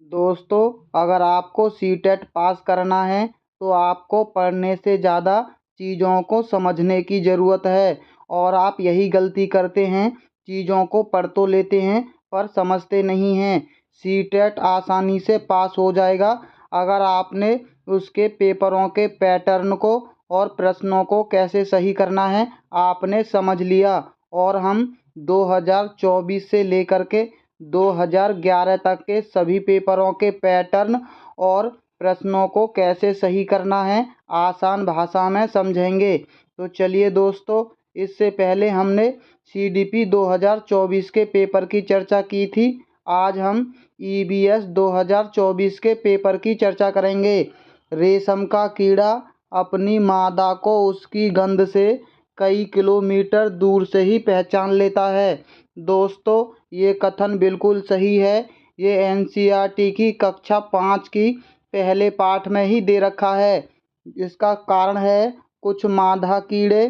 दोस्तों, अगर आपको सीटेट पास करना है तो आपको पढ़ने से ज़्यादा चीज़ों को समझने की ज़रूरत है और आप यही गलती करते हैं। चीज़ों को पढ़ तो लेते हैं पर समझते नहीं हैं। सीटेट आसानी से पास हो जाएगा अगर आपने उसके पेपरों के पैटर्न को और प्रश्नों को कैसे सही करना है आपने समझ लिया। और हम 2024 से लेकर के 2011 तक के सभी पेपरों के पैटर्न और प्रश्नों को कैसे सही करना है आसान भाषा में समझेंगे। तो चलिए दोस्तों, इससे पहले हमने CDP 2024 के पेपर की चर्चा की थी। आज हम EBS 2024 के पेपर की चर्चा करेंगे। रेशम का कीड़ा अपनी मादा को उसकी गंध से कई किलोमीटर दूर से ही पहचान लेता है। दोस्तों, ये कथन बिल्कुल सही है। ये NCERT की कक्षा 5 की पहले पाठ में ही दे रखा है। इसका कारण है कुछ मादा कीड़े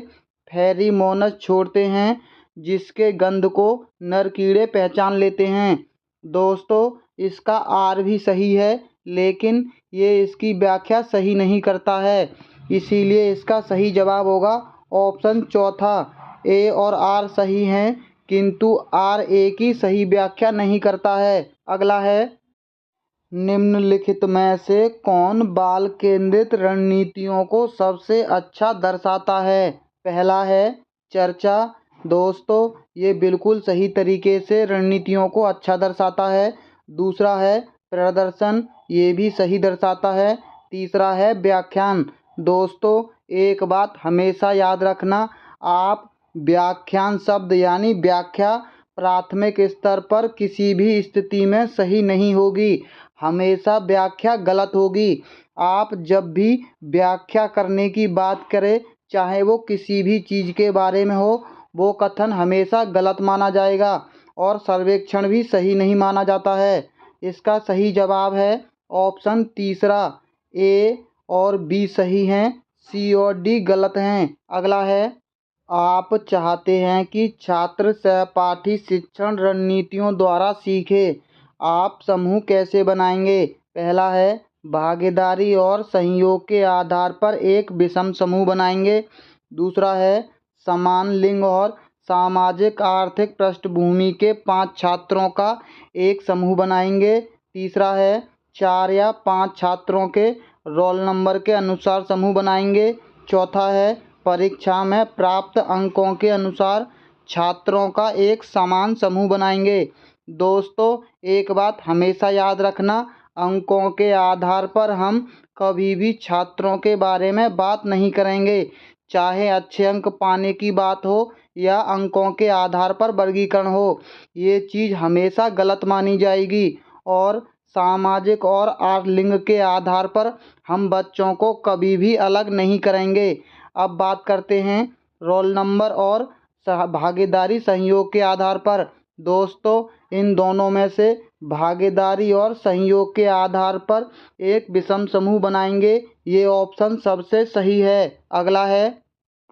फेरोमोन्स छोड़ते हैं जिसके गंध को नर कीड़े पहचान लेते हैं। दोस्तों, इसका आर भी सही है लेकिन ये इसकी व्याख्या सही नहीं करता है, इसीलिए इसका सही जवाब होगा ऑप्शन चौथा। ए और आर सही हैं किंतु आर ए की सही व्याख्या नहीं करता है। अगला है, निम्नलिखित में से कौन बाल केंद्रित रणनीतियों को सबसे अच्छा दर्शाता है। पहला है चर्चा। दोस्तों, ये बिल्कुल सही तरीके से रणनीतियों को अच्छा दर्शाता है। दूसरा है प्रदर्शन, ये भी सही दर्शाता है। तीसरा है व्याख्यान। दोस्तों, एक बात हमेशा याद रखना, आप व्याख्यान शब्द यानी व्याख्या प्राथमिक स्तर पर किसी भी स्थिति में सही नहीं होगी, हमेशा व्याख्या गलत होगी। आप जब भी व्याख्या करने की बात करें, चाहे वो किसी भी चीज़ के बारे में हो, वो कथन हमेशा गलत माना जाएगा और सर्वेक्षण भी सही नहीं माना जाता है। इसका सही जवाब है ऑप्शन तीसरा। ए और बी सही हैं, सी और डी गलत हैं। अगला है, आप चाहते हैं कि छात्र सहपाठी शिक्षण रणनीतियों द्वारा सीखे। आप समूह कैसे बनाएंगे। पहला है भागीदारी और सहयोग के आधार पर एक विषम समूह बनाएंगे। दूसरा है समान लिंग और सामाजिक आर्थिक पृष्ठभूमि के 5 छात्रों का एक समूह बनाएंगे। तीसरा है 4 या 5 छात्रों के रोल नंबर के अनुसार समूह बनाएंगे। चौथा है परीक्षा में प्राप्त अंकों के अनुसार छात्रों का एक समान समूह बनाएंगे। दोस्तों, एक बात हमेशा याद रखना, अंकों के आधार पर हम कभी भी छात्रों के बारे में बात नहीं करेंगे, चाहे अच्छे अंक पाने की बात हो या अंकों के आधार पर वर्गीकरण हो। ये चीज़ हमेशा गलत मानी जाएगी और सामाजिक और आर्थिक लिंग के आधार पर हम बच्चों को कभी भी अलग नहीं करेंगे। अब बात करते हैं रोल नंबर और भागीदारी सहयोग के आधार पर। दोस्तों, इन दोनों में से भागीदारी और सहयोग के आधार पर एक विषम समूह बनाएंगे। ये ऑप्शन सबसे सही है। अगला है,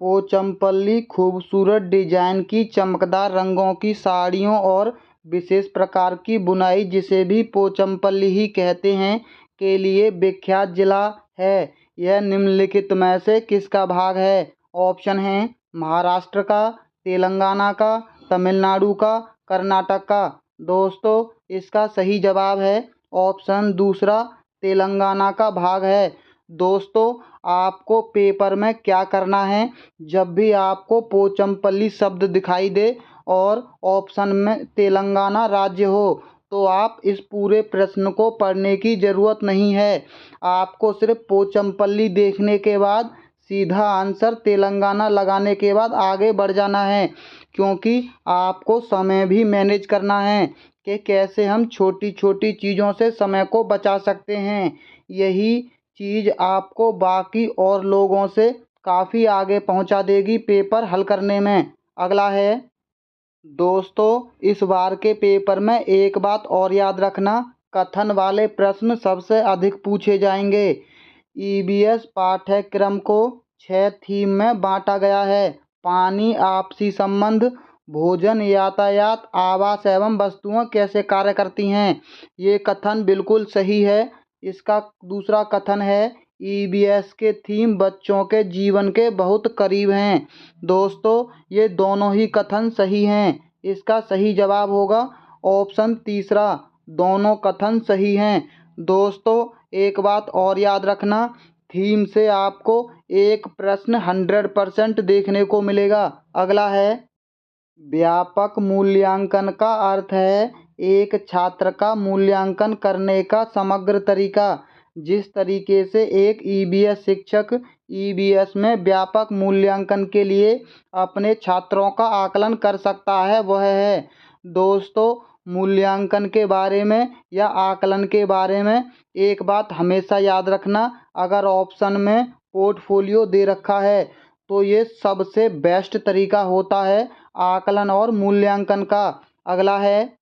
पोचमपल्ली खूबसूरत डिजाइन की चमकदार रंगों की साड़ियों और विशेष प्रकार की बुनाई, जिसे भी पोचमपल्ली ही कहते हैं, के लिए विख्यात जिला है। यह निम्नलिखित में से किसका भाग है। ऑप्शन हैं महाराष्ट्र का, तेलंगाना का, तमिलनाडु का, कर्नाटक का। दोस्तों, इसका सही जवाब है ऑप्शन दूसरा, तेलंगाना का भाग है। दोस्तों, आपको पेपर में क्या करना है, जब भी आपको पोचमपल्ली शब्द दिखाई दे और ऑप्शन में तेलंगाना राज्य हो, तो आप इस पूरे प्रश्न को पढ़ने की ज़रूरत नहीं है। आपको सिर्फ पोचमपल्ली देखने के बाद सीधा आंसर तेलंगाना लगाने के बाद आगे बढ़ जाना है, क्योंकि आपको समय भी मैनेज करना है कि कैसे हम छोटी छोटी चीज़ों से समय को बचा सकते हैं। यही चीज़ आपको बाकी और लोगों से काफ़ी आगे पहुंचा देगी पेपर हल करने में। अगला है, दोस्तों, इस बार के पेपर में एक बात और याद रखना, कथन वाले प्रश्न सबसे अधिक पूछे जाएंगे। EBS पाठ्यक्रम को 6 थीम में बांटा गया है। पानी, आपसी संबंध, भोजन, यातायात, आवास एवं वस्तुएं कैसे कार्य करती हैं। ये कथन बिल्कुल सही है। इसका दूसरा कथन है ईबीएस के थीम बच्चों के जीवन के बहुत करीब हैं। दोस्तों ये दोनों ही कथन सही हैं। इसका सही जवाब होगा ऑप्शन तीसरा, दोनों कथन सही हैं। दोस्तों एक बात और याद रखना, थीम से आपको एक प्रश्न 100% देखने को मिलेगा। अगला है, व्यापक मूल्यांकन का अर्थ है एक छात्र का मूल्यांकन करने का समग्र तरीका। जिस तरीके से एक ईबीएस शिक्षक ईबीएस में व्यापक मूल्यांकन के लिए अपने छात्रों का आकलन कर सकता है वह है। दोस्तों मूल्यांकन के बारे में या आकलन के बारे में एक बात हमेशा याद रखना, अगर ऑप्शन में पोर्टफोलियो दे रखा है तो ये सबसे बेस्ट तरीका होता है आकलन और मूल्यांकन का। अगला है,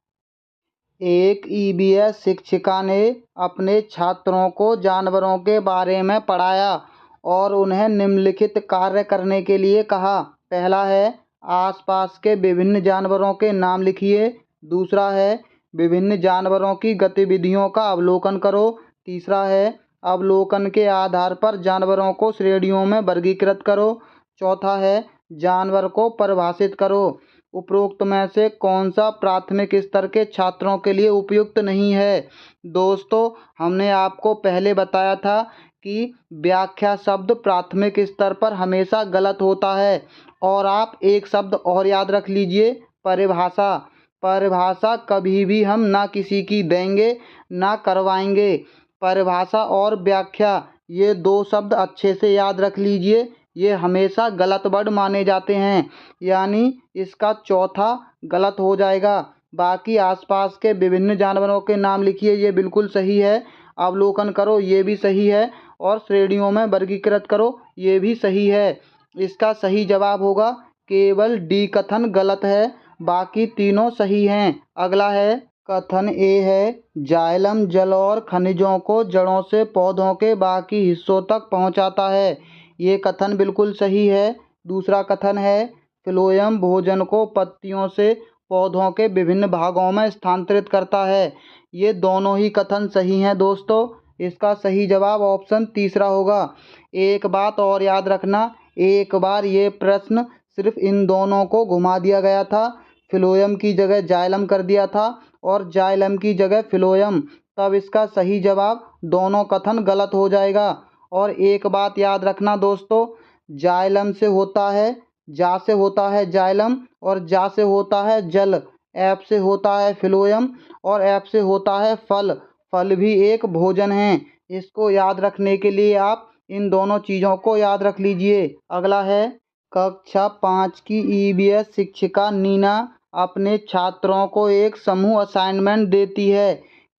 एक ईबीएस शिक्षिका ने अपने छात्रों को जानवरों के बारे में पढ़ाया और उन्हें निम्नलिखित कार्य करने के लिए कहा। पहला है, आसपास के विभिन्न जानवरों के नाम लिखिए। दूसरा है, विभिन्न जानवरों की गतिविधियों का अवलोकन करो। तीसरा है, अवलोकन के आधार पर जानवरों को श्रेणियों में वर्गीकृत करो। चौथा है, जानवर को परिभाषित करो। उपरोक्त में से कौन सा प्राथमिक स्तर के छात्रों के लिए उपयुक्त नहीं है। दोस्तों हमने आपको पहले बताया था कि व्याख्या शब्द प्राथमिक स्तर पर हमेशा गलत होता है। और आप एक शब्द और याद रख लीजिए, परिभाषा। परिभाषा कभी भी हम ना किसी की देंगे ना करवाएंगे। परिभाषा और व्याख्या ये दो शब्द अच्छे से याद रख लीजिए, ये हमेशा गलत वर्ड माने जाते हैं, यानी इसका चौथा गलत हो जाएगा। बाकी आसपास के विभिन्न जानवरों के नाम लिखिए, ये बिल्कुल सही है। अवलोकन करो, ये भी सही है। और श्रेणियों में वर्गीकृत करो, ये भी सही है। इसका सही जवाब होगा केवल डी कथन गलत है, बाकी तीनों सही हैं। अगला है, कथन ए है, जाइलम जल और खनिजों को जड़ों से पौधों के बाकी हिस्सों तक पहुंचाता है। ये कथन बिल्कुल सही है। दूसरा कथन है, फ्लोएम भोजन को पत्तियों से पौधों के विभिन्न भागों में स्थानांतरित करता है। ये दोनों ही कथन सही हैं दोस्तों। इसका सही जवाब ऑप्शन तीसरा होगा। एक बात और याद रखना, एक बार ये प्रश्न सिर्फ इन दोनों को घुमा दिया गया था, फ्लोएम की जगह जाइलम कर दिया था और जाइलम की जगह फ्लोएम, तब इसका सही जवाब दोनों कथन गलत हो जाएगा। और एक बात याद रखना दोस्तों, जाइलम से होता है, जा से होता है जाइलम और जा से होता है जल, ऐप से होता है फ्लोएम और ऐप से होता है फल। फल भी एक भोजन है। इसको याद रखने के लिए आप इन दोनों चीज़ों को याद रख लीजिए। अगला है, कक्षा 5 की ईबीएस शिक्षिका नीना अपने छात्रों को एक समूह असाइनमेंट देती है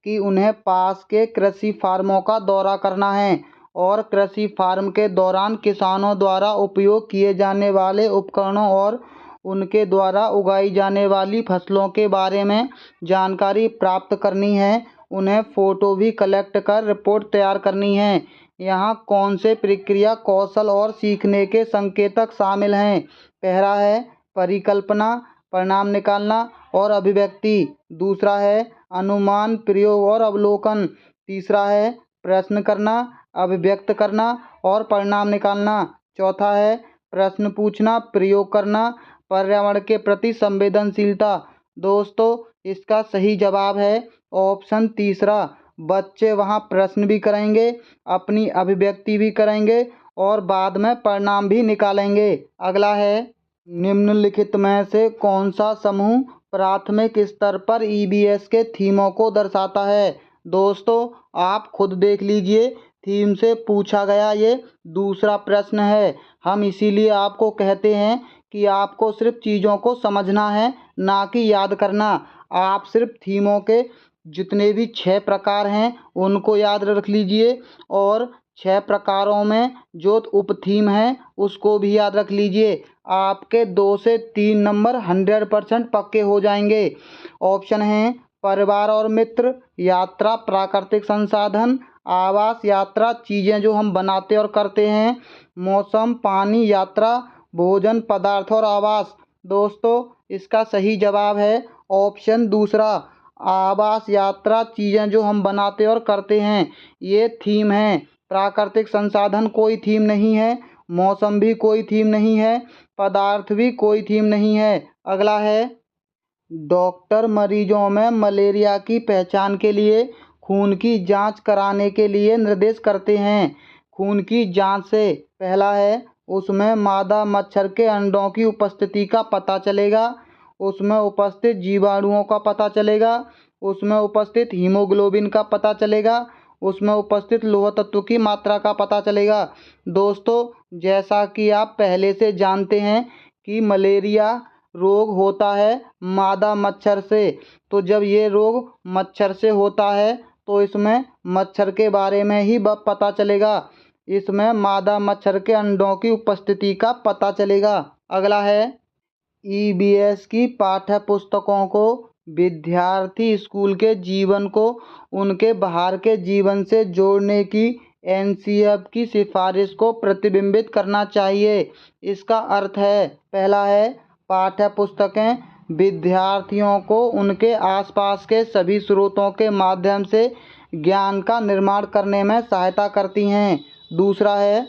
कि उन्हें पास के कृषि फार्मों का दौरा करना है और कृषि फार्म के दौरान किसानों द्वारा उपयोग किए जाने वाले उपकरणों और उनके द्वारा उगाई जाने वाली फसलों के बारे में जानकारी प्राप्त करनी है। उन्हें फ़ोटो भी कलेक्ट कर रिपोर्ट तैयार करनी है। यहाँ कौन से प्रक्रिया कौशल और सीखने के संकेतक शामिल हैं। पहला है परिकल्पना, परिणाम निकालना और अभिव्यक्ति। दूसरा है अनुमान, प्रयोग और अवलोकन। तीसरा है प्रश्न करना, अभिव्यक्त करना और परिणाम निकालना। चौथा है प्रश्न पूछना, प्रयोग करना, पर्यावरण के प्रति संवेदनशीलता। दोस्तों इसका सही जवाब है ऑप्शन तीसरा। बच्चे वहाँ प्रश्न भी करेंगे, अपनी अभिव्यक्ति भी करेंगे और बाद में परिणाम भी निकालेंगे। अगला है, निम्नलिखित में से कौन सा समूह प्राथमिक स्तर पर ईबीएस के थीमों को दर्शाता है। दोस्तों आप खुद देख लीजिए, थीम से पूछा गया ये दूसरा प्रश्न है। हम इसीलिए आपको कहते हैं कि आपको सिर्फ चीज़ों को समझना है, ना कि याद करना। आप सिर्फ थीमों के जितने भी 6 प्रकार हैं उनको याद रख लीजिए और 6 प्रकारों में जो उपथीम है उसको भी याद रख लीजिए। आपके 2 से 3 नंबर 100% पक्के हो जाएंगे। ऑप्शन हैं परिवार और मित्र, यात्रा, प्राकृतिक संसाधन, आवास, यात्रा, चीज़ें जो हम बनाते और करते हैं, मौसम, पानी, यात्रा, भोजन, पदार्थ और आवास। दोस्तों इसका सही जवाब है ऑप्शन दूसरा। आवास, यात्रा, चीज़ें जो हम बनाते और करते हैं, ये थीम है। प्राकृतिक संसाधन कोई थीम नहीं है, मौसम भी कोई थीम नहीं है, पदार्थ भी कोई थीम नहीं है। अगला है, डॉक्टर मरीजों में मलेरिया की पहचान के लिए खून की जांच कराने के लिए निर्देश करते हैं। खून की जांच से पहला है, उसमें मादा मच्छर के अंडों की उपस्थिति का पता चलेगा, उसमें उपस्थित जीवाणुओं का पता चलेगा, उसमें उपस्थित हीमोग्लोबिन का पता चलेगा, उसमें उपस्थित लौह तत्व की मात्रा का पता चलेगा। दोस्तों, जैसा कि आप पहले से जानते हैं कि मलेरिया रोग होता है मादा मच्छर से। तो जब ये रोग मच्छर से होता है तो इसमें मच्छर के बारे में ही पता चलेगा, इसमें मादा मच्छर के अंडों की उपस्थिति का पता चलेगा। अगला है, ईबीएस की पाठ्य पुस्तकों को विद्यार्थी स्कूल के जीवन को उनके बाहर के जीवन से जोड़ने की एनसीईआरटी की सिफारिश को प्रतिबिंबित करना चाहिए। इसका अर्थ है, पहला है, पाठ्य पुस्तकें विद्यार्थियों को उनके आसपास के सभी स्रोतों के माध्यम से ज्ञान का निर्माण करने में सहायता करती हैं। दूसरा है,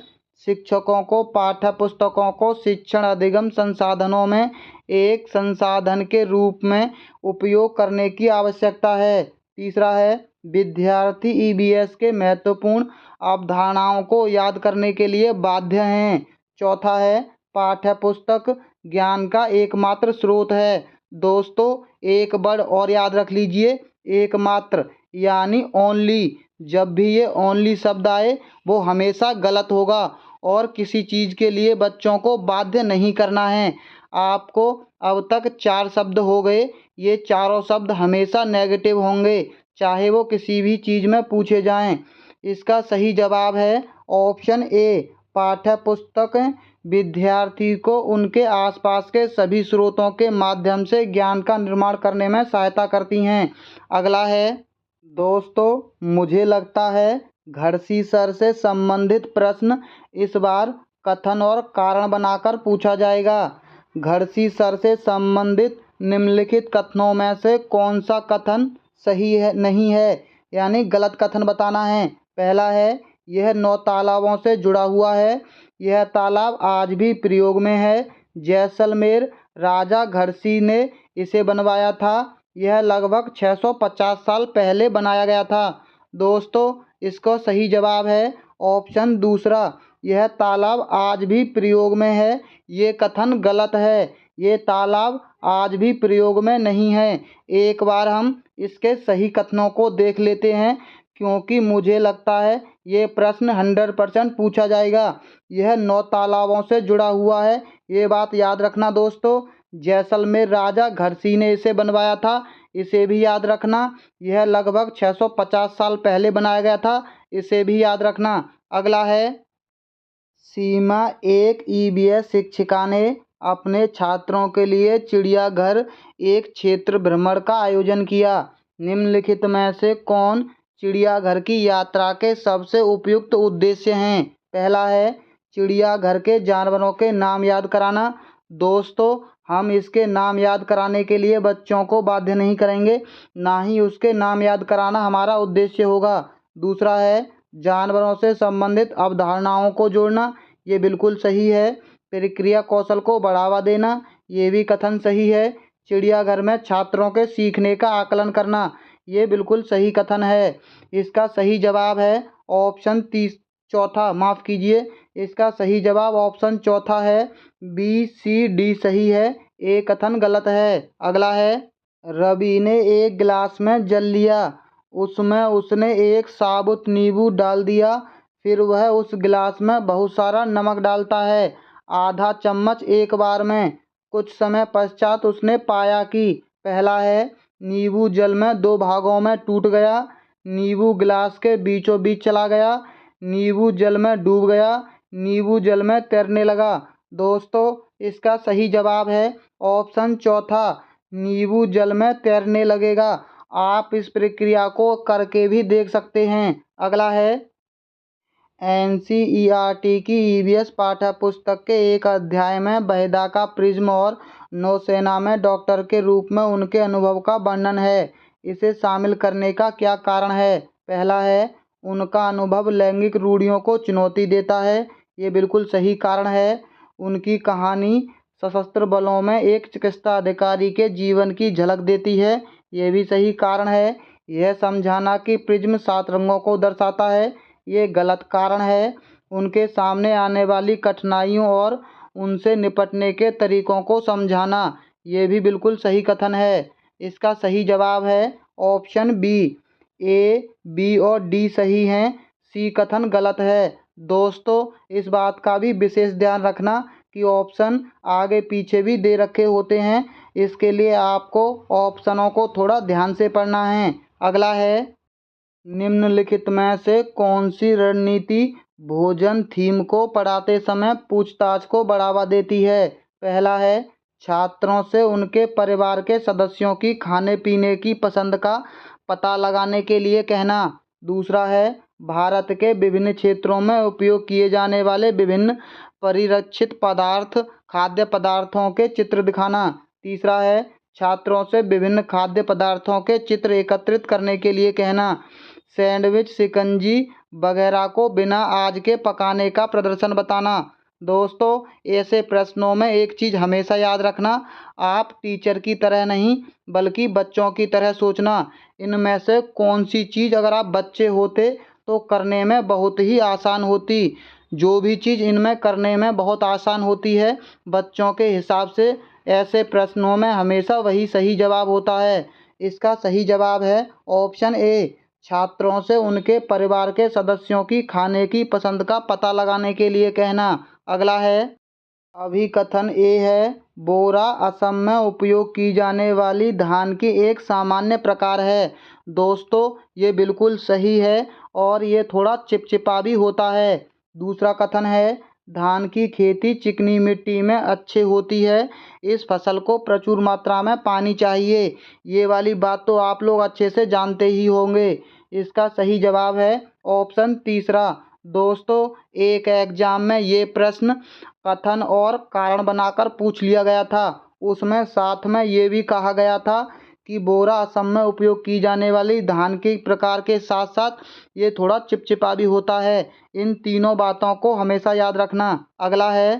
शिक्षकों को पाठ्य पुस्तकों को शिक्षण अधिगम संसाधनों में एक संसाधन के रूप में उपयोग करने की आवश्यकता है। तीसरा है, विद्यार्थी ईबीएस के महत्वपूर्ण अवधारणाओं को याद करने के लिए बाध्य हैं। चौथा है, पाठ्य पुस्तक ज्ञान का एकमात्र स्रोत है। दोस्तों, एक वर्ड और याद रख लीजिए, एकमात्र यानी ओनली। जब भी ये ओनली शब्द आए वो हमेशा गलत होगा और किसी चीज़ के लिए बच्चों को बाध्य नहीं करना है। आपको अब तक 4 शब्द हो गए, ये चारों शब्द हमेशा नेगेटिव होंगे, चाहे वो किसी भी चीज़ में पूछे जाएं। इसका सही जवाब है ऑप्शन ए, पाठ्य पुस्तक विद्यार्थी को उनके आसपास के सभी स्रोतों के माध्यम से ज्ञान का निर्माण करने में सहायता करती हैं। अगला है, दोस्तों, मुझे लगता है घरसी सर से संबंधित प्रश्न इस बार कथन और कारण बनाकर पूछा जाएगा। घरसी सर से संबंधित निम्नलिखित कथनों में से कौन सा कथन सही है नहीं है, यानी गलत कथन बताना है। पहला है, यह 9 तालाबों से जुड़ा हुआ है, यह तालाब आज भी प्रयोग में है, जैसलमेर राजा घरसी ने इसे बनवाया था, यह लगभग 650 साल पहले बनाया गया था। दोस्तों, इसका सही जवाब है ऑप्शन दूसरा, यह तालाब आज भी प्रयोग में है। ये कथन गलत है, ये तालाब आज भी प्रयोग में नहीं है। एक बार हम इसके सही कथनों को देख लेते हैं, क्योंकि मुझे लगता है ये प्रश्न 100% पूछा जाएगा। यह 9 तालाबों से जुड़ा हुआ है, ये बात याद रखना दोस्तों। जैसलमेर राजा घरसी ने इसे बनवाया था, इसे भी याद रखना। यह लगभग 650 साल पहले बनाया गया था, इसे भी याद रखना। अगला है, सीमा एक ईबीएस शिक्षिका ने अपने छात्रों के लिए चिड़ियाघर एक क्षेत्र भ्रमण का आयोजन किया। निम्नलिखित में से कौन चिड़ियाघर की यात्रा के सबसे उपयुक्त उद्देश्य हैं? पहला है, चिड़ियाघर के जानवरों के नाम याद कराना। दोस्तों, हम इसके नाम याद कराने के लिए बच्चों को बाध्य नहीं करेंगे, ना ही उसके नाम याद कराना हमारा उद्देश्य होगा। दूसरा है, जानवरों से संबंधित अवधारणाओं को जोड़ना, ये बिल्कुल सही है। प्रक्रिया कौशल को बढ़ावा देना, ये भी कथन सही है। चिड़ियाघर में छात्रों के सीखने का आकलन करना, ये बिल्कुल सही कथन है। इसका सही जवाब है ऑप्शन चौथा, माफ़ कीजिए, इसका सही जवाब ऑप्शन चौथा है, बी सी डी सही है, ए कथन गलत है। अगला है, रवि ने एक गिलास में जल लिया, उसमें उसने एक साबुत नींबू डाल दिया, फिर वह उस गिलास में बहुत सारा नमक डालता है, आधा चम्मच एक बार में। कुछ समय पश्चात उसने पाया कि पहला है, नींबू जल में 2 भागों में टूट गया, नींबू गिलास के बीचों बीच चला गया, नींबू जल में डूब गया, नींबू जल में तैरने लगा। दोस्तों, इसका सही जवाब है ऑप्शन चौथा, नींबू जल में तैरने लगेगा। आप इस प्रक्रिया को करके भी देख सकते हैं। अगला है, एनसीईआरटी की ईबीएस पाठ्य पुस्तक के एक अध्याय में बहिदा का प्रिज्म और नौसेना में डॉक्टर के रूप में उनके अनुभव का वर्णन है। इसे शामिल करने का क्या कारण है? पहला है, उनका अनुभव लैंगिक रूढ़ियों को चुनौती देता है। ये बिल्कुल सही कारण है। उनकी कहानी सशस्त्र बलों में एक चिकित्सा अधिकारी के जीवन की झलक देती है। ये भी सही कारण है। यह समझाना कि प्रिज्म 7 रंगों को दर्शाता है, ये गलत कारण है। उनके सामने आने वाली कठिनाइयों और उनसे निपटने के तरीकों को समझाना, ये भी बिल्कुल सही कथन है। इसका सही जवाब है ऑप्शन बी। ए, बी और डी सही हैं, सी कथन गलत है। दोस्तों, इस बात का भी विशेष ध्यान रखना कि ऑप्शन आगे पीछे भी दे रखे होते हैं। इसके लिए आपको ऑप्शनों को थोड़ा ध्यान से पढ़ना है। अगला है, निम्नलिखित में से कौन सी रणनीति भोजन थीम को पढ़ाते समय पूछताछ को बढ़ावा देती है? पहला है, छात्रों से उनके परिवार के सदस्यों की खाने पीने की पसंद का पता लगाने के लिए कहना। दूसरा है, भारत के विभिन्न क्षेत्रों में उपयोग किए जाने वाले विभिन्न परिरक्षित पदार्थ खाद्य पदार्थों के चित्र दिखाना। तीसरा है, छात्रों से विभिन्न खाद्य पदार्थों के चित्र एकत्रित करने के लिए कहना। सैंडविच, शिकंजी वगैरह को बिना आग के पकाने का प्रदर्शन बताना। दोस्तों, ऐसे प्रश्नों में एक चीज़ हमेशा याद रखना, आप टीचर की तरह नहीं बल्कि बच्चों की तरह सोचना। इनमें से कौन सी चीज़ अगर आप बच्चे होते तो करने में बहुत ही आसान होती। जो भी चीज़ इनमें करने में बहुत आसान होती है, बच्चों के हिसाब से ऐसे प्रश्नों में हमेशा वही सही जवाब होता है। इसका सही जवाब है ऑप्शन ए, छात्रों से उनके परिवार के सदस्यों की खाने की पसंद का पता लगाने के लिए कहना। अगला है, अभिकथन ए है, बोरा असम में उपयोग की जाने वाली धान की एक सामान्य प्रकार है। दोस्तों, ये बिल्कुल सही है और ये थोड़ा चिपचिपा भी होता है। दूसरा कथन है, धान की खेती चिकनी मिट्टी में अच्छे होती है। इस फसल को प्रचुर मात्रा में पानी चाहिए। ये वाली बात तो आप लोग अच्छे से जानते ही होंगे। इसका सही जवाब है ऑप्शन तीसरा। दोस्तों, एक एग्जाम में ये प्रश्न कथन और कारण बनाकर पूछ लिया गया था। उसमें साथ में ये भी कहा गया था कि बोरा असम में उपयोग की जाने वाली धान के प्रकार के साथ साथ ये थोड़ा चिपचिपा भी होता है। इन तीनों बातों को हमेशा याद रखना। अगला है,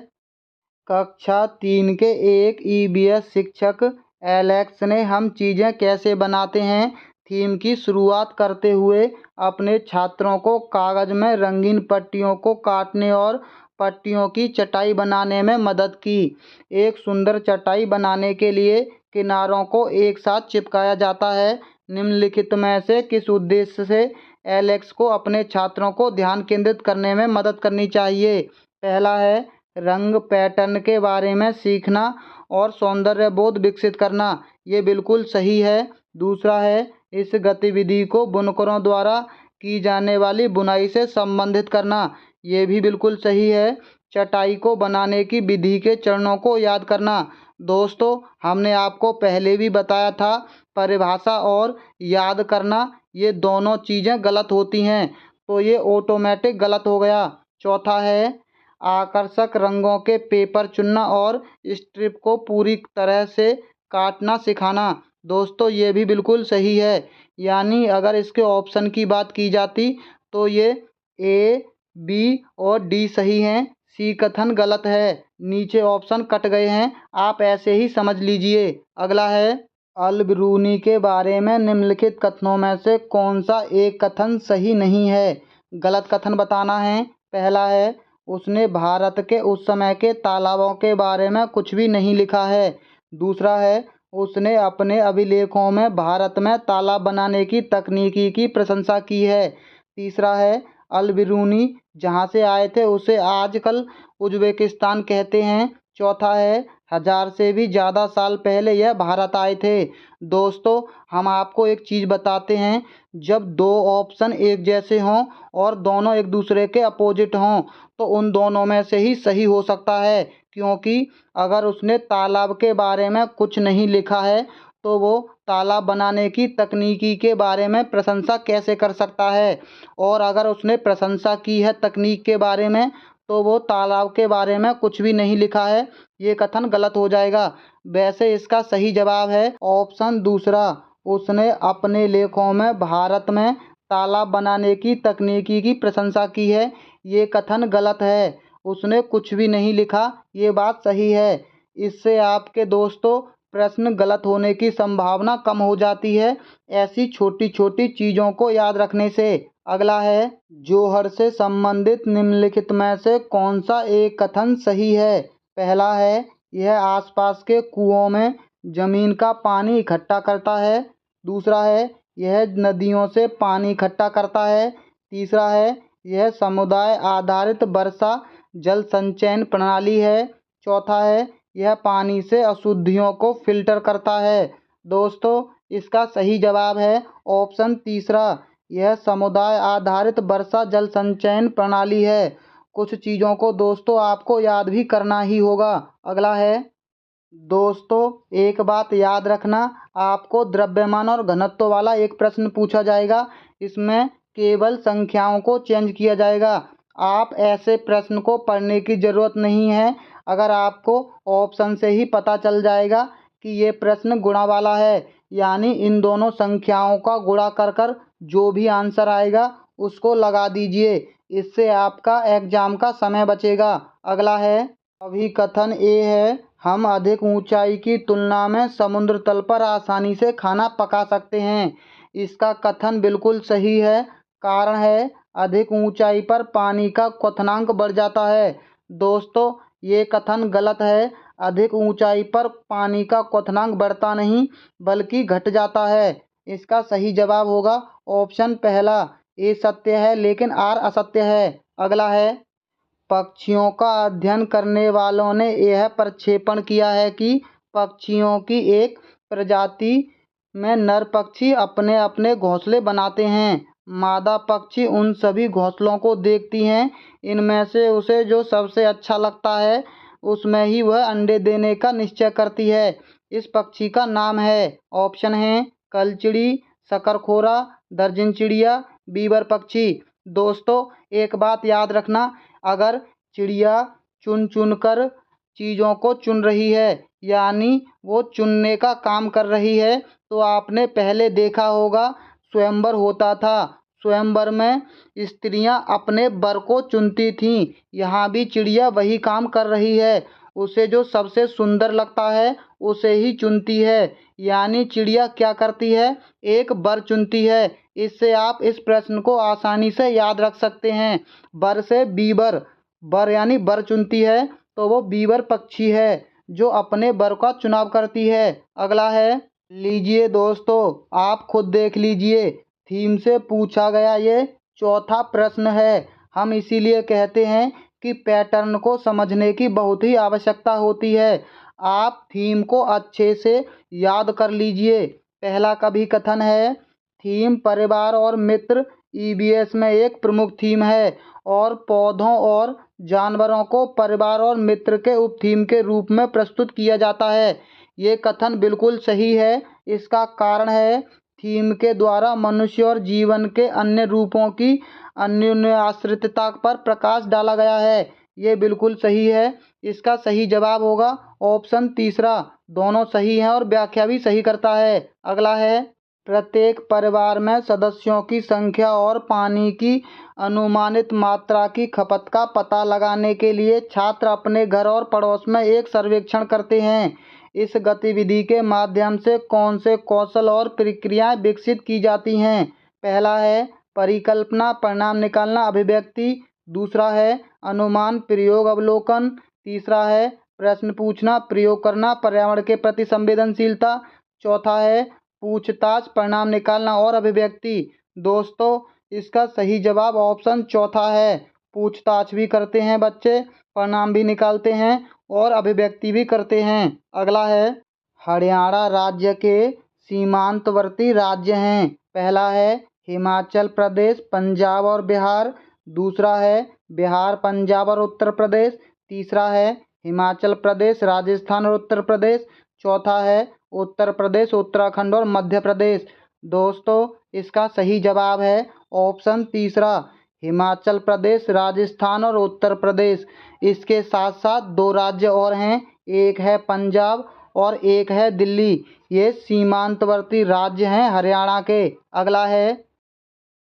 कक्षा 3 के एक ईवीएस शिक्षक एलेक्स ने हम चीज़ें कैसे बनाते हैं थीम की शुरुआत करते हुए अपने छात्रों को कागज़ में रंगीन पट्टियों को काटने और पट्टियों की चटाई बनाने में मदद की। एक सुंदर चटाई बनाने के लिए किनारों को एक साथ चिपकाया जाता है। निम्नलिखित में से किस उद्देश्य से एलेक्स को अपने छात्रों को ध्यान केंद्रित करने में मदद करनी चाहिए? पहला है, रंग पैटर्न के बारे में सीखना और सौंदर्य बोध विकसित करना। ये बिल्कुल सही है। दूसरा है, इस गतिविधि को बुनकरों द्वारा की जाने वाली बुनाई से संबंधित करना। ये भी बिल्कुल सही है। चटाई को बनाने की विधि के चरणों को याद करना। दोस्तों, हमने आपको पहले भी बताया था, परिभाषा और याद करना ये दोनों चीज़ें गलत होती हैं, तो ये ऑटोमेटिक गलत हो गया। चौथा है, आकर्षक रंगों के पेपर चुनना और स्ट्रिप को पूरी तरह से काटना सिखाना। दोस्तों, ये भी बिल्कुल सही है। यानी अगर इसके ऑप्शन की बात की जाती तो ये ए, बी और डी सही हैं, सी कथन गलत है। नीचे ऑप्शन कट गए हैं, आप ऐसे ही समझ लीजिए। अगला है, अल बिरूनी के बारे में निम्नलिखित कथनों में से कौन सा एक कथन सही नहीं है? गलत कथन बताना है। पहला है, उसने भारत के उस समय के तालाबों के बारे में कुछ भी नहीं लिखा है। दूसरा है, उसने अपने अभिलेखों में भारत में तालाब बनाने की तकनीकी की प्रशंसा की है। तीसरा है, अल बिरूनी जहाँ से आए थे उसे आजकल उज़्बेकिस्तान कहते हैं। चौथा है, 1000 से भी ज़्यादा साल पहले यह भारत आए थे। दोस्तों, हम आपको एक चीज़ बताते हैं, जब दो ऑप्शन एक जैसे हों और दोनों एक दूसरे के अपोजिट हों तो उन दोनों में से ही सही हो सकता है। क्योंकि अगर उसने तालाब के बारे में कुछ नहीं लिखा है तो वो तालाब बनाने की तकनीकी के बारे में प्रशंसा कैसे कर सकता है? और अगर उसने प्रशंसा की है तकनीक के बारे में तो वो तालाब के बारे में कुछ भी नहीं लिखा है। ये कथन गलत हो जाएगा। वैसे इसका सही जवाब है ऑप्शन दूसरा। उसने अपने लेखों में भारत में तालाब बनाने की तकनीकी की प्रशंसा की है। ये कथन गलत है। उसने कुछ भी नहीं लिखा, ये बात सही है। इससे आपके दोस्तों प्रश्न गलत होने की संभावना कम हो जाती है ऐसी छोटी छोटी चीज़ों को याद रखने से। अगला है, जौहर से संबंधित निम्नलिखित में से कौन सा एक कथन सही है। पहला है, यह आसपास के कुओं में जमीन का पानी इकट्ठा करता है। दूसरा है, यह नदियों से पानी इकट्ठा करता है। तीसरा है, यह समुदाय आधारित वर्षा जल संचयन प्रणाली है। चौथा है, यह पानी से अशुद्धियों को फिल्टर करता है। दोस्तों, इसका सही जवाब है ऑप्शन तीसरा। यह समुदाय आधारित वर्षा जल संचयन प्रणाली है। कुछ चीज़ों को दोस्तों आपको याद भी करना ही होगा। अगला है, दोस्तों एक बात याद रखना, आपको द्रव्यमान और घनत्व वाला एक प्रश्न पूछा जाएगा। इसमें केवल संख्याओं को चेंज किया जाएगा। आप ऐसे प्रश्न को पढ़ने की ज़रूरत नहीं है। अगर आपको ऑप्शन से ही पता चल जाएगा कि ये प्रश्न गुणा वाला है, यानी इन दोनों संख्याओं का गुणा कर कर जो भी आंसर आएगा उसको लगा दीजिए। इससे आपका एग्जाम का समय बचेगा। अगला है, अभिकथन ए है, हम अधिक ऊंचाई की तुलना में समुद्र तल पर आसानी से खाना पका सकते हैं। इसका कथन बिल्कुल सही है। कारण है, अधिक ऊंचाई पर पानी का क्वथनांक बढ़ जाता है। दोस्तों, ये कथन गलत है। अधिक ऊंचाई पर पानी का क्वथनांक बढ़ता नहीं बल्कि घट जाता है। इसका सही जवाब होगा ऑप्शन पहला। ए सत्य है लेकिन आर असत्य है। अगला है, पक्षियों का अध्ययन करने वालों ने यह प्रक्षेपण किया है कि पक्षियों की एक प्रजाति में नर पक्षी अपने अपने घोंसले बनाते हैं। मादा पक्षी उन सभी घोंसलों को देखती हैं। इनमें से उसे जो सबसे अच्छा लगता है उसमें ही वह अंडे देने का निश्चय करती है। इस पक्षी का नाम है, ऑप्शन है कलचिड़ी, शकरखोरा, दर्जन चिड़िया, बीबर पक्षी। दोस्तों, एक बात याद रखना, अगर चिड़िया चुन चुन कर चीज़ों को चुन रही है, यानी वो चुनने का काम कर रही है, तो आपने पहले देखा होगा स्वयंवर होता था। स्वयंवर में स्त्रियां अपने वर को चुनती थीं। यहाँ भी चिड़िया वही काम कर रही है। उसे जो सबसे सुंदर लगता है उसे ही चुनती है। यानी चिड़िया क्या करती है, एक वर चुनती है। इससे आप इस प्रश्न को आसानी से याद रख सकते हैं। वर से बीबर, वर यानी वर चुनती है तो वो बीबर पक्षी है जो अपने वर का चुनाव करती है। अगला है, लीजिए दोस्तों आप खुद देख लीजिए, थीम से पूछा गया ये चौथा प्रश्न है। हम इसीलिए कहते हैं कि पैटर्न को समझने की बहुत ही आवश्यकता होती है। आप थीम को अच्छे से याद कर लीजिए। पहला कभी कथन है, थीम परिवार और मित्र ईवीएस में एक प्रमुख थीम है और पौधों और जानवरों को परिवार और मित्र के उप थीम के रूप में प्रस्तुत किया जाता है। ये कथन बिल्कुल सही है। इसका कारण है, थीम के द्वारा मनुष्य और जीवन के अन्य रूपों की अन्योन्याश्रितता पर प्रकाश डाला गया है। ये बिल्कुल सही है। इसका सही जवाब होगा ऑप्शन तीसरा। दोनों सही हैं और व्याख्या भी सही करता है। अगला है, प्रत्येक परिवार में सदस्यों की संख्या और पानी की अनुमानित मात्रा की खपत का पता लगाने के लिए छात्र अपने घर और पड़ोस में एक सर्वेक्षण करते हैं। इस गतिविधि के माध्यम से कौन से कौशल और प्रक्रियाएं विकसित की जाती हैं। पहला है परिकल्पना, परिणाम निकालना, अभिव्यक्ति। दूसरा है अनुमान, प्रयोग, अवलोकन। तीसरा है प्रश्न पूछना, प्रयोग करना, पर्यावरण के प्रति संवेदनशीलता। चौथा है पूछताछ, परिणाम निकालना और अभिव्यक्ति। दोस्तों, इसका सही जवाब ऑप्शन चौथा है। पूछताछ भी करते हैं बच्चे, परिणाम भी निकालते हैं और अभिव्यक्ति भी करते हैं। अगला है, हरियाणा राज्य के सीमांतवर्ती राज्य हैं। पहला है हिमाचल प्रदेश, पंजाब और बिहार। दूसरा है बिहार, पंजाब और उत्तर प्रदेश। तीसरा है हिमाचल प्रदेश, राजस्थान और उत्तर प्रदेश। चौथा है उत्तर प्रदेश, उत्तराखंड और मध्य प्रदेश। दोस्तों, इसका सही जवाब है ऑप्शन तीसरा, हिमाचल प्रदेश, राजस्थान और उत्तर प्रदेश। इसके साथ साथ दो राज्य और हैं, एक है पंजाब और एक है दिल्ली। ये सीमांतवर्ती राज्य हैं हरियाणा के। अगला है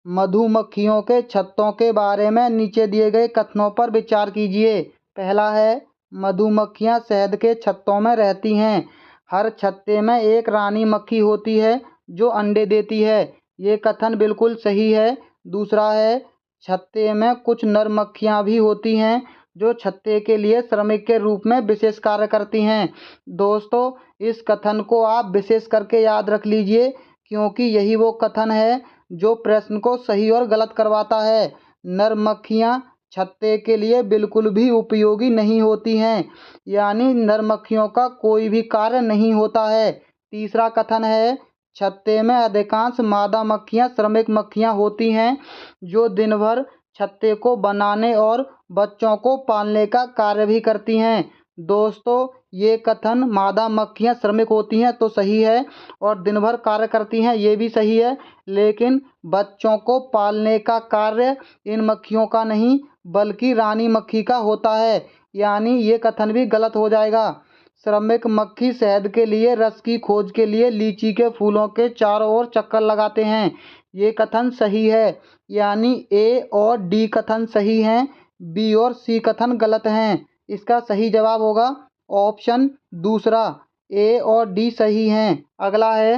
मधुमक्खियों के छत्तों के बारे में नीचे दिए गए कथनों पर विचार कीजिए। पहला है मधुमक्खियां शहद के छत्तों में रहती हैं। हर छत्ते में एक रानी मक्खी होती है जो अंडे देती है। ये कथन बिल्कुल सही है। दूसरा है छत्ते में कुछ नर मक्खियां भी होती हैं जो छत्ते के लिए श्रमिक के रूप में विशेष कार्य करती हैं। दोस्तों, इस कथन को आप विशेष करके याद रख लीजिए, क्योंकि यही वो कथन है जो प्रश्न को सही और गलत करवाता है। नर मक्खियां छत्ते के लिए बिल्कुल भी उपयोगी नहीं होती हैं, यानी नर मक्खियों का कोई भी कार्य नहीं होता है। तीसरा कथन है छत्ते में अधिकांश मादा मक्खियां श्रमिक मक्खियां होती हैं जो दिन भर छत्ते को बनाने और बच्चों को पालने का कार्य भी करती हैं। दोस्तों, ये कथन मादा मक्खियां श्रमिक होती हैं तो सही है और दिन भर कार्य करती हैं, ये भी सही है, लेकिन बच्चों को पालने का कार्य इन मक्खियों का नहीं बल्कि रानी मक्खी का होता है, यानी ये कथन भी गलत हो जाएगा। श्रमिक मक्खी शहद के लिए रस की खोज के लिए लीची के फूलों के चारों ओर चक्कर लगाते हैं। ये कथन सही है, यानी ए और डी कथन सही हैं, बी और सी कथन गलत हैं। इसका सही जवाब होगा ऑप्शन दूसरा, ए और डी सही हैं। अगला है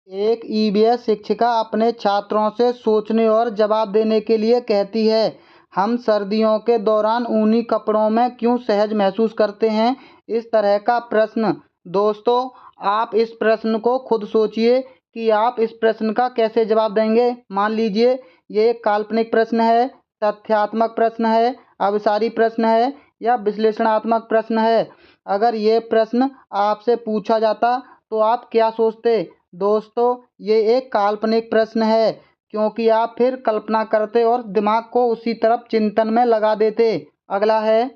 एक ईवीएस शिक्षिका अपने छात्रों से सोचने और जवाब देने के लिए कहती है, हम सर्दियों के दौरान ऊनी कपड़ों में क्यों सहज महसूस करते हैं। इस तरह का प्रश्न। दोस्तों, आप इस प्रश्न को खुद सोचिए कि आप इस प्रश्न का कैसे जवाब देंगे। मान लीजिए ये एक काल्पनिक प्रश्न है, तथ्यात्मक प्रश्न है, अभिसारी प्रश्न है या विश्लेषणात्मक प्रश्न है। अगर ये प्रश्न आपसे पूछा जाता तो आप क्या सोचते। दोस्तों, ये एक काल्पनिक प्रश्न है, क्योंकि आप फिर कल्पना करते और दिमाग को उसी तरफ चिंतन में लगा देते। अगला है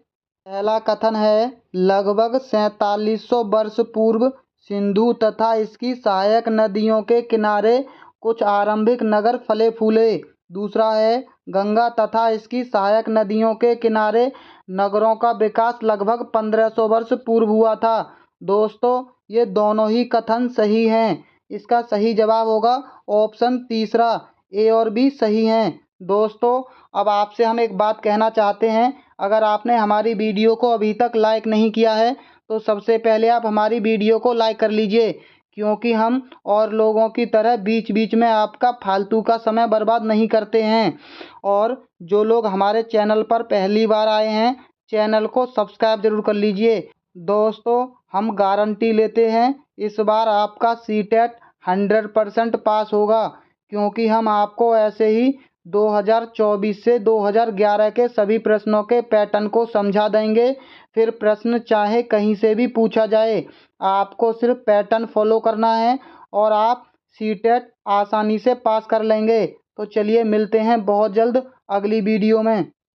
पहला कथन है लगभग 4700 वर्ष पूर्व सिंधु तथा इसकी सहायक नदियों के किनारे कुछ आरंभिक नगर फले फूले। दूसरा है गंगा तथा इसकी सहायक नदियों के किनारे नगरों का विकास लगभग 1500 वर्ष पूर्व हुआ था। दोस्तों, ये दोनों ही कथन सही हैं। इसका सही जवाब होगा ऑप्शन तीसरा, ए और बी सही हैं। दोस्तों, अब आपसे हम एक बात कहना चाहते हैं, अगर आपने हमारी वीडियो को अभी तक लाइक नहीं किया है तो सबसे पहले आप हमारी वीडियो को लाइक कर लीजिए, क्योंकि हम और लोगों की तरह बीच बीच में आपका फालतू का समय बर्बाद नहीं करते हैं। और जो लोग हमारे चैनल पर पहली बार आए हैं, चैनल को सब्सक्राइब जरूर कर लीजिए। दोस्तों, हम गारंटी लेते हैं इस बार आपका सीटेट 100% पास होगा, क्योंकि हम आपको ऐसे ही 2024 से 2011 के सभी प्रश्नों के पैटर्न को समझा देंगे। फिर प्रश्न चाहे कहीं से भी पूछा जाए, आपको सिर्फ पैटर्न फॉलो करना है और आप सीटेट आसानी से पास कर लेंगे। तो चलिए मिलते हैं बहुत जल्द अगली वीडियो में।